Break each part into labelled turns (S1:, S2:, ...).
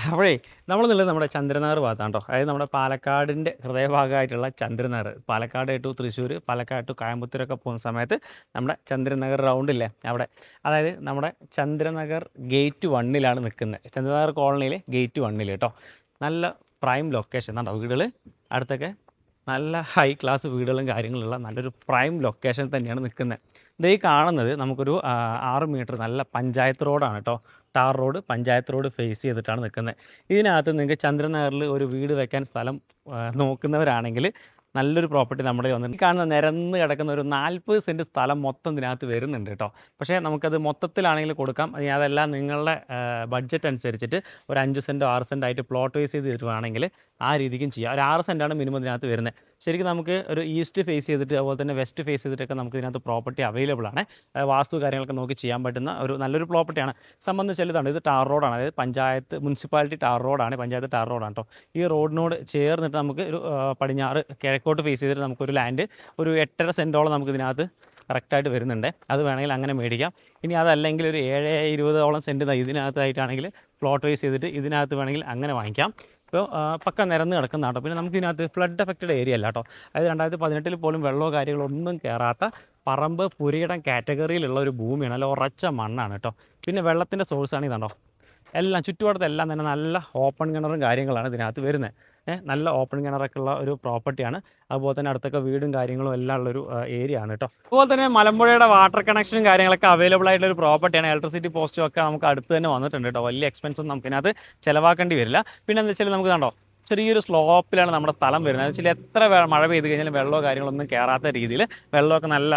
S1: അപ്പോഴേ നമ്മളുള്ളത് നമ്മുടെ ചന്ദ്രനഗർ ഭാഗത്താണ് കേട്ടോ. അതായത് നമ്മുടെ പാലക്കാടിൻ്റെ ഹൃദയഭാഗമായിട്ടുള്ള ചന്ദ്രനഗർ, പാലക്കാട് ടു തൃശ്ശൂർ, പാലക്കാട് ടു കോയമ്പത്തൂരൊക്കെ പോകുന്ന സമയത്ത് നമ്മുടെ ചന്ദ്രനഗർ റൗണ്ടില്ലേ അവിടെ, അതായത് നമ്മുടെ ചന്ദ്രനഗർ ഗേറ്റ് 1ലാണ് നിൽക്കുന്നത്. ചന്ദ്രനഗർ കോളനിയിലെ ഗേറ്റ് 1 കേട്ടോ. നല്ല പ്രൈം ലൊക്കേഷൻ കണ്ടോ, വീടുകൾ അടുത്തൊക്കെ നല്ല ഹൈ ക്ലാസ് വീടുകളും കാര്യങ്ങളുള്ള നല്ലൊരു പ്രൈം ലൊക്കേഷൻ തന്നെയാണ് നിൽക്കുന്നത്. ഇത് ഈ കാണുന്നത് നമുക്കൊരു 6 മീറ്റർ നല്ല പഞ്ചായത്ത് റോഡാണ് കേട്ടോ. Tar road, panchayat road face ചെയ്തിട്ടാണ് നിൽക്കുന്നത്. ഇതിനകത്ത് നിങ്ങൾക്ക് ചന്ദ്രനഗറിൽ ഒരു വീട് വെക്കാൻ സ്ഥലം നോക്കുന്നവരാണെങ്കിൽ നല്ലൊരു പ്രോപ്പർട്ടി നമ്മുടെ വന്നിട്ട് കാണുന്ന നിരന്ന് കിടക്കുന്ന ഒരു 40 സെൻറ്റ് സ്ഥലം മൊത്തം ഇതിനകത്ത് വരുന്നുണ്ട് കേട്ടോ. പക്ഷേ നമുക്കത് മൊത്തത്തിലാണെങ്കിൽ കൊടുക്കാം. അതെല്ലാം നിങ്ങളുടെ ബഡ്ജറ്റ് അനുസരിച്ചിട്ട് ഒരു 5 സെൻറ്റോ 6 സെൻറ്റോ ആയിട്ട് പ്ലോട്ട് വൈസ് ചെയ്ത് തരുവാണെങ്കിൽ ആ രീതിക്കും ചെയ്യാം. ഒരു 6 സെൻറ്റാണ് മിനിമം ഇതിനകത്ത് വരുന്നത്. ശരിക്കും നമുക്ക് ഒരു ഈസ്റ്റ് ഫേസ് ചെയ്തിട്ട് അതുപോലെ തന്നെ വെസ്റ്റ് ഫേസ് ചെയ്തിട്ടൊക്കെ നമുക്ക് ഇതിനകത്ത് പ്രോപ്പർട്ടി അവൈലബിൾ ആണ്. വാസ്തു കാര്യങ്ങളൊക്കെ നോക്കി ചെയ്യാൻ പറ്റുന്ന ഒരു നല്ലൊരു പ്രോപ്പർട്ടിയാണ്. സംബന്ധിച്ച് ഇതാണ്, ഇത് ടാർ റോഡാണ്. അതായത് പഞ്ചായത്ത് മുനിസിപ്പാലിറ്റി ടാർ റോഡാണ്, പഞ്ചായത്ത് ടാർ റോഡാണ് കേട്ടോ. ഈ റോഡിനോട് ചേർന്നിട്ട് നമുക്ക് ഒരു പടിഞ്ഞാറ് കിഴക്കോട്ട് ഫേസ് ചെയ്തിട്ട് നമുക്കൊരു ലാൻഡ് ഒരു 8.5 സെൻറ്റോളം നമുക്ക് ഇതിനകത്ത് കറക്റ്റായിട്ട് വരുന്നുണ്ട്. അത് വേണമെങ്കിൽ അങ്ങനെ മേടിക്കാം. ഇനി അതല്ലെങ്കിൽ ഒരു 7-20 സെൻറ്റ് ഇതിനകത്തായിട്ടാണെങ്കിൽ പ്ലോട്ട് വൈസ് ചെയ്തിട്ട് ഇതിനകത്ത് വേണമെങ്കിൽ അങ്ങനെ വാങ്ങിക്കാം. ഇപ്പോൾ പക്ക നിരന്ന് കിടക്കുന്ന കേട്ടോ. പിന്നെ നമുക്ക് ഇതിനകത്ത് ഫ്ലഡ് എഫക്റ്റഡ് ഏരിയ അല്ല കേട്ടോ. അതായത് 2018 പോലും വെള്ളമോ കാര്യങ്ങളോ ഒന്നും കയറാത്ത പറമ്പ് പുരയിടം കാറ്റഗറിയിലുള്ള ഒരു ഭൂമിയാണ്. നല്ല ഉറച്ച മണ്ണാണ് കേട്ടോ. പിന്നെ വെള്ളത്തിൻ്റെ സോഴ്സാണ് ഇതുണ്ടോ. എല്ലാം ചുറ്റുപാടത്തെല്ലാം തന്നെ നല്ല ഓപ്പൺ കിണറും കാര്യങ്ങളാണ് ഇതിനകത്ത് വരുന്നത്. നല്ല ഓപ്പൺ കിണറൊക്കെ ഉള്ള ഒരു പ്രോപ്പർട്ടിയാണ്. അതുപോലെ തന്നെ അടുത്തൊക്കെ വീടും കാര്യങ്ങളും എല്ലാം ഉള്ളൊരു ഏരിയ ആണ് കേട്ടോ. അതുപോലെ തന്നെ മലമ്പുഴയുടെ വാട്ടർ കണക്ഷനും കാര്യങ്ങളൊക്കെ അവൈലബിൾ ആയിട്ടുള്ള ഒരു പ്രോപ്പർട്ടിയാണ്. ഇലക്ട്രിസിറ്റി പോസ്റ്റും ഒക്കെ നമുക്ക് അടുത്ത് തന്നെ വന്നിട്ടുണ്ട് കേട്ടോ. വലിയ എക്സ്പെൻസും നമുക്കിനകത്ത് ചിലവാക്കേണ്ടി വരില്ല. പിന്നെ എന്താ വെച്ചാൽ നമുക്ക് കണ്ടോ ചെറിയൊരു സ്ലോപ്പിലാണ് നമ്മുടെ സ്ഥലം വരുന്നത്. എന്ന് വെച്ചാൽ എത്ര മഴ പെയ്ത് കഴിഞ്ഞാലും വെള്ളമോ കാര്യങ്ങളൊന്നും കയറാത്ത രീതിയിൽ വെള്ളമൊക്കെ നല്ല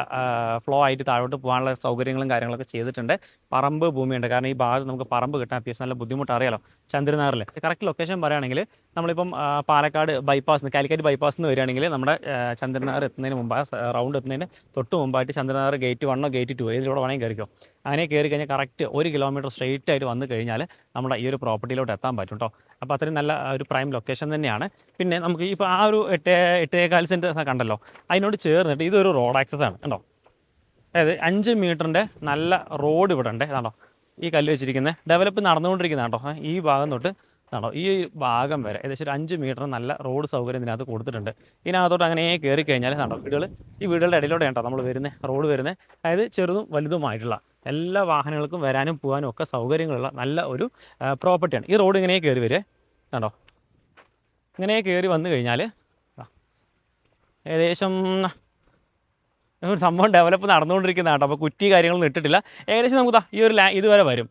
S1: ഫ്ലോ ആയിട്ട് താഴോട്ട് പോകാനുള്ള സൗകര്യങ്ങളും കാര്യങ്ങളൊക്കെ ചെയ്തിട്ടുണ്ട്. പറമ്പ് ഭൂമിയുണ്ട്. കാരണം ഈ ഭാഗത്ത് നമുക്ക് പറമ്പ് കിട്ടാൻ അത്യാവശ്യം നല്ല ബുദ്ധിമുട്ട് അറിയാലോ. ചന്ദ്രനഗറിൽ കറക്റ്റ് ലൊക്കേഷൻ പറയുകയാണെങ്കിൽ നമ്മളിപ്പം പാലക്കാട് ബൈപ്പാസ് കാലിക്കറ്റ് ബൈപ്പാസ് നിന്ന് വരികയാണെങ്കിൽ നമ്മുടെ ചന്ദ്രനഗർ എത്തുന്നതിന് മുമ്പ് റൗണ്ട് എത്തുന്നതിന് തൊട്ട് മുമ്പായിട്ട് ചന്ദ്രനഗർ ഗേറ്റ് 1 ഗേറ്റ് 2 ഇതിലൂടെ വേണമെങ്കിൽ കയറിക്കോ. അങ്ങനെ കയറി കഴിഞ്ഞാൽ കറക്റ്റ് 1 കിലോമീറ്റർ സ്ട്രെയിറ്റ് ആയിട്ട് വന്നു കഴിഞ്ഞാൽ നമ്മുടെ ഈ ഒരു പ്രോപ്പർട്ടിയിലോട്ട് എത്താൻ പറ്റും കേട്ടോ. അപ്പോൾ അത്രയും നല്ല ഒരു പ്രൈം ലൊക്കേഷൻ തന്നെയാണ്. പിന്നെ നമുക്ക് ഇപ്പോൾ ആ ഒരു 8-4 സെൻറ്റ് കണ്ടല്ലോ, അതിനോട് ചേർന്നിട്ട് ഇതൊരു റോഡ് ആക്സസ് ആണ് കണ്ടോ. അതായത് 5 മീറ്ററിൻ്റെ നല്ല റോഡ് ഇവിടെ ഉണ്ട് കണ്ടോ. ഈ കല്ല് വെച്ചിരിക്കുന്നത് ഡെവലപ്പ് നടന്നുകൊണ്ടിരിക്കുന്നത് കേട്ടോ. ഈ ഭാഗം തൊട്ട് കണ്ടോ ഈ ഭാഗം വരെ ഏകദേശം ഒരു 5 മീറ്റർ നല്ല റോഡ് സൗകര്യം ഇതിനകത്ത് കൊടുത്തിട്ടുണ്ട്. ഇതിനകത്തോട്ട് അങ്ങനെ കയറി കഴിഞ്ഞാൽ കണ്ടോ വീടുകൾ, ഈ വീടുകളുടെ ഇടയിലൂടെ കേട്ടോ നമ്മൾ വരുന്നത് റോഡ് വരുന്നത്. അതായത് ചെറുതും വലുതുമായിട്ടുള്ള എല്ലാ വാഹനങ്ങൾക്കും വരാനും പോകാനും ഒക്കെ സൗകര്യങ്ങളുള്ള നല്ല ഒരു പ്രോപ്പർട്ടിയാണ്. ഈ റോഡ് ഇങ്ങനെ കയറി വരെ കണ്ടോ. ഇങ്ങനെ കയറി വന്നു കഴിഞ്ഞാൽ ഏകദേശം ഒരു സംഭവം ഡെവലപ്പ് നടന്നുകൊണ്ടിരിക്കുന്നതാണ് കേട്ടോ. അപ്പോൾ കുറ്റി കാര്യങ്ങളൊന്നും ഇട്ടിട്ടില്ല. ഏകദേശം നമുക്ക് ഈ ഒരു ഇതുവരെ വരും.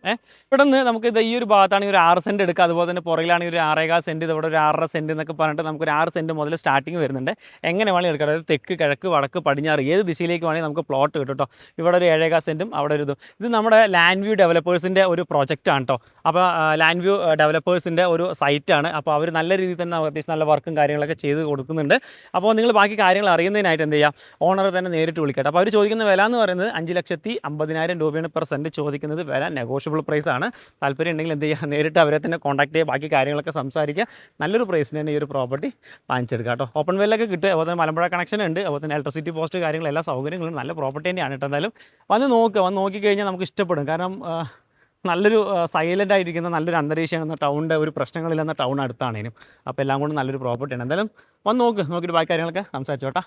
S1: ഇവിടെ നിന്ന് നമുക്ക് ഈ ഒരു ഭാഗത്താണെങ്കിൽ ഒരു 6 സെൻറ്റ് എടുക്കുക. അതുപോലെ തന്നെ പുറകിലാണെങ്കിൽ ഒരു 6.25 സെൻറ്റ്, ഇവിടെ ഒരു 6.5 സെൻറ്റ് എന്നൊക്കെ പറഞ്ഞിട്ട് നമുക്കൊരു 6 സെൻറ്റ് മുതൽ സ്റ്റാർട്ടിങ് വരുന്നുണ്ട്. എങ്ങനെ വേണമെങ്കിൽ എടുക്കാം. അതായത് തെക്ക്, കിഴക്ക്, വടക്ക്, പടിഞ്ഞാറ് ഏത് ദിശയിലേക്ക് വേണമെങ്കിൽ നമുക്ക് പ്ലോട്ട് കിട്ടും കേട്ടോ. ഇവിടെ ഒരു 7.25 സെൻറ്റും അവിടെ ഒരു ഇത് നമ്മുടെ ലാൻഡ് വ്യൂ ഡെവലപ്പേഴ്സിൻ്റെ ഒരു പ്രോജക്റ്റാണ് കേട്ടോ. അപ്പോൾ ലാൻഡ് വ്യൂ ഡെവലപ്പേഴ്സിൻ്റെ ഒരു സൈറ്റാണ്. അപ്പോൾ അവർ നല്ല രീതിയിൽ തന്നെ അത്യാവശ്യം നല്ല വർക്കും കാര്യങ്ങളൊക്കെ ചെയ്ത് കൊടുക്കുന്നുണ്ട്. അപ്പോൾ നിങ്ങൾ ബാക്കി കാര്യങ്ങൾ അറിയുന്നതിനായിട്ട് എന്ത് ചെയ്യുക, ഓണറെ തന്നെ നേരിട്ട് വിളിക്കട്ടെ. അപ്പോൾ അവർ ചോദിക്കുന്ന വില എന്ന് പറയുന്നത് 5,50,000 രൂപയാണ് പെർ സെൻറ്റ് ചോദിക്കുന്നത്. വില നെഗോഷ്യബിൾ പ്രൈസ് ആണ്. താല്പര്യം ഉണ്ടെങ്കിൽ എന്ത് ചെയ്യുക, നേരിട്ട് അവരെ തന്നെ കോൺടാക്ട് ചെയ്യുക, ബാക്കി കാര്യങ്ങളൊക്കെ സംസാരിക്കുക. നല്ലൊരു പ്രൈസിന് തന്നെ ഈ ഒരു പ്രോപ്പർട്ടി വാങ്ങിച്ചെടുക്കുക കേട്ടോ. ഓപ്പൺ വെല്ലൊക്കെ കിട്ടുക. അതുപോലെ തന്നെ മലമ്പുഴ കണക്ഷൻ ഉണ്ട്. അതുപോലെ തന്നെ ഇലക്ട്രിസിറ്റി പോസ്റ്റ് കാര്യങ്ങൾ എല്ലാ സൗകര്യങ്ങളും നല്ല പ്രോപ്പർട്ടി തന്നെയാണ് കേട്ടോ. എന്തായാലും വന്ന് നോക്കിക്കഴിഞ്ഞാൽ നമുക്ക് ഇഷ്ടപ്പെടും. കാരണം നല്ലൊരു സൈലൻ്റ് ആയിരിക്കുന്ന നല്ലൊരു അന്തരീക്ഷമാണ്. ടൗണിൻ്റെ ഒരു പ്രശ്നങ്ങളില്ലെന്ന ടൗൺ അടുത്താണേനും. അപ്പോൾ എല്ലാം കൊണ്ടും നല്ലൊരു പ്രോപ്പർട്ടിയാണ്. എന്തായാലും വന്ന് നോക്കിയിട്ട് ബാക്കി കാര്യങ്ങളൊക്കെ സംസാരിച്ചോട്ടാ.